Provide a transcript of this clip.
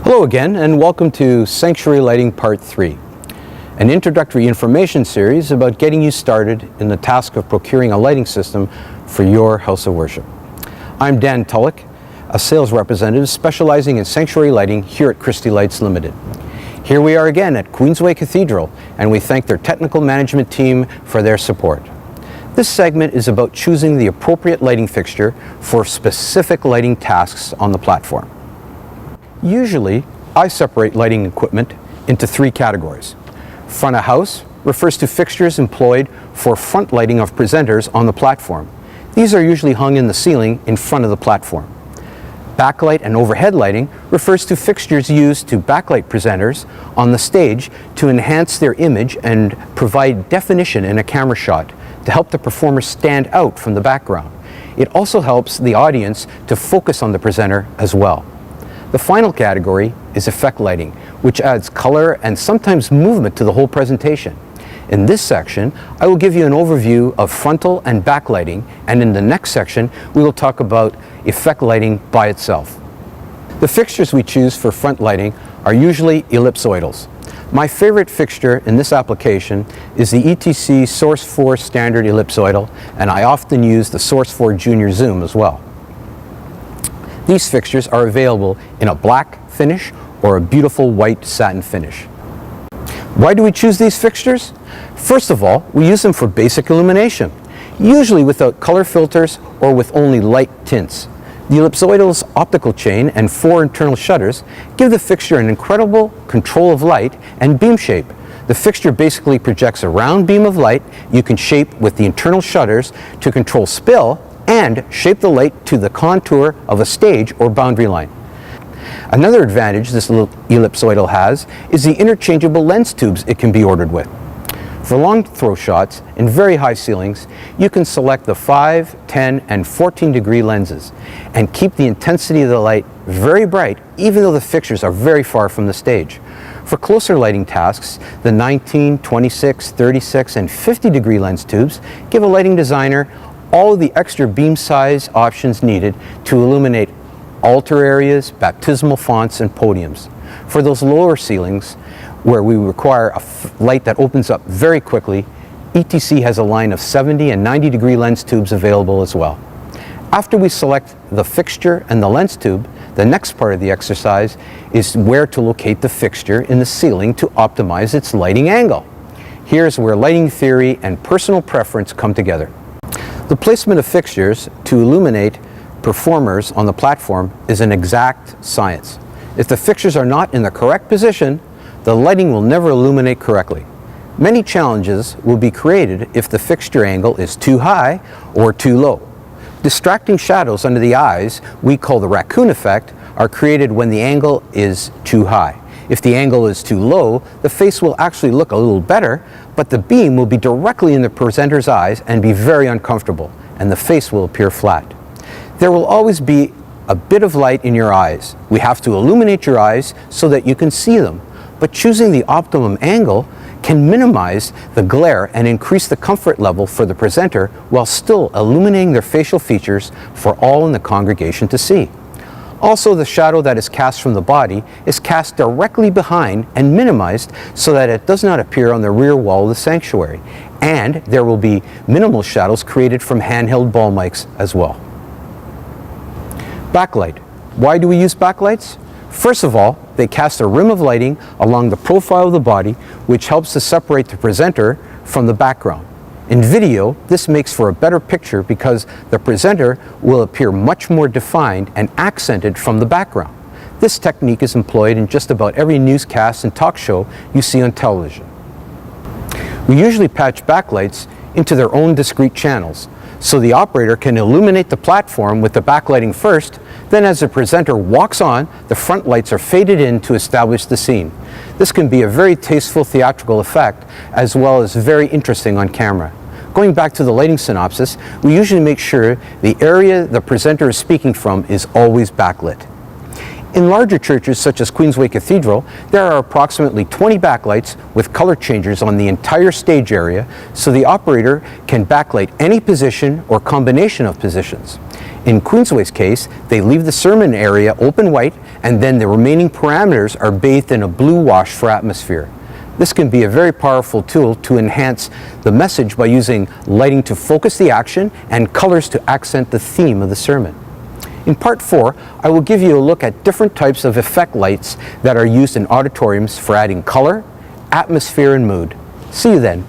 Hello again, and welcome to Sanctuary Lighting Part 3, an introductory information series about getting you started in the task of procuring a lighting system for your house of worship. I'm Dan Tulloch, a sales representative specializing in sanctuary lighting here at Christie Lights Limited. Here we are again at Queensway Cathedral, and we thank their technical management team for their support. This segment is about choosing the appropriate lighting fixture for specific lighting tasks on the platform. Usually, I separate lighting equipment into three categories. Front of house refers to fixtures employed for front lighting of presenters on the platform. These are usually hung in the ceiling in front of the platform. Backlight and overhead lighting refers to fixtures used to backlight presenters on the stage to enhance their image and provide definition in a camera shot to help the performer stand out from the background. It also helps the audience to focus on the presenter as well. The final category is effect lighting, which adds color and sometimes movement to the whole presentation. In this section, I will give you an overview of frontal and backlighting, and in the next section, we will talk about effect lighting by itself. The fixtures we choose for front lighting are usually ellipsoidals. My favorite fixture in this application is the ETC Source 4 standard ellipsoidal, and I often use the Source 4 Junior Zoom as well. These fixtures are available in a black finish or a beautiful white satin finish. Why do we choose these fixtures? First of all, we use them for basic illumination, usually without color filters or with only light tints. The ellipsoidal's optical chain and 4 internal shutters give the fixture an incredible control of light and beam shape. The fixture basically projects a round beam of light you can shape with the internal shutters to control spill and shape the light to the contour of a stage or boundary line. Another advantage this ellipsoidal has is the interchangeable lens tubes it can be ordered with. For long throw shots in very high ceilings, you can select the 5, 10, and 14 degree lenses and keep the intensity of the light very bright even though the fixtures are very far from the stage. For closer lighting tasks, the 19, 26, 36, and 50 degree lens tubes give a lighting designer all of the extra beam size options needed to illuminate altar areas, baptismal fonts, and podiums. For those lower ceilings, where we require a light that opens up very quickly, ETC has a line of 70 and 90 degree lens tubes available as well. After we select the fixture and the lens tube, the next part of the exercise is where to locate the fixture in the ceiling to optimize its lighting angle. Here's where lighting theory and personal preference come together. The placement of fixtures to illuminate performers on the platform is an exact science. If the fixtures are not in the correct position, the lighting will never illuminate correctly. Many challenges will be created if the fixture angle is too high or too low. Distracting shadows under the eyes, we call the raccoon effect, are created when the angle is too high. If the angle is too low, the face will actually look a little better, but the beam will be directly in the presenter's eyes and be very uncomfortable, and the face will appear flat. There will always be a bit of light in your eyes. We have to illuminate your eyes so that you can see them, but choosing the optimum angle can minimize the glare and increase the comfort level for the presenter while still illuminating their facial features for all in the congregation to see. Also, the shadow that is cast from the body is cast directly behind and minimized so that it does not appear on the rear wall of the sanctuary. And there will be minimal shadows created from handheld ball mics as well. Backlight. Why do we use backlights? First of all, they cast a rim of lighting along the profile of the body, which helps to separate the presenter from the background. In video, this makes for a better picture because the presenter will appear much more defined and accented from the background. This technique is employed in just about every newscast and talk show you see on television. We usually patch backlights into their own discrete channels, so the operator can illuminate the platform with the backlighting first, then as the presenter walks on, the front lights are faded in to establish the scene. This can be a very tasteful theatrical effect, as well as very interesting on camera. Going back to the lighting synopsis, we usually make sure the area the presenter is speaking from is always backlit. In larger churches such as Queensway Cathedral, there are approximately 20 backlights with color changers on the entire stage area, so the operator can backlight any position or combination of positions. In Queensway's case, they leave the sermon area open white and then the remaining parameters are bathed in a blue wash for atmosphere. This can be a very powerful tool to enhance the message by using lighting to focus the action and colors to accent the theme of the sermon. In part 4, I will give you a look at different types of effect lights that are used in auditoriums for adding color, atmosphere, and mood. See you then.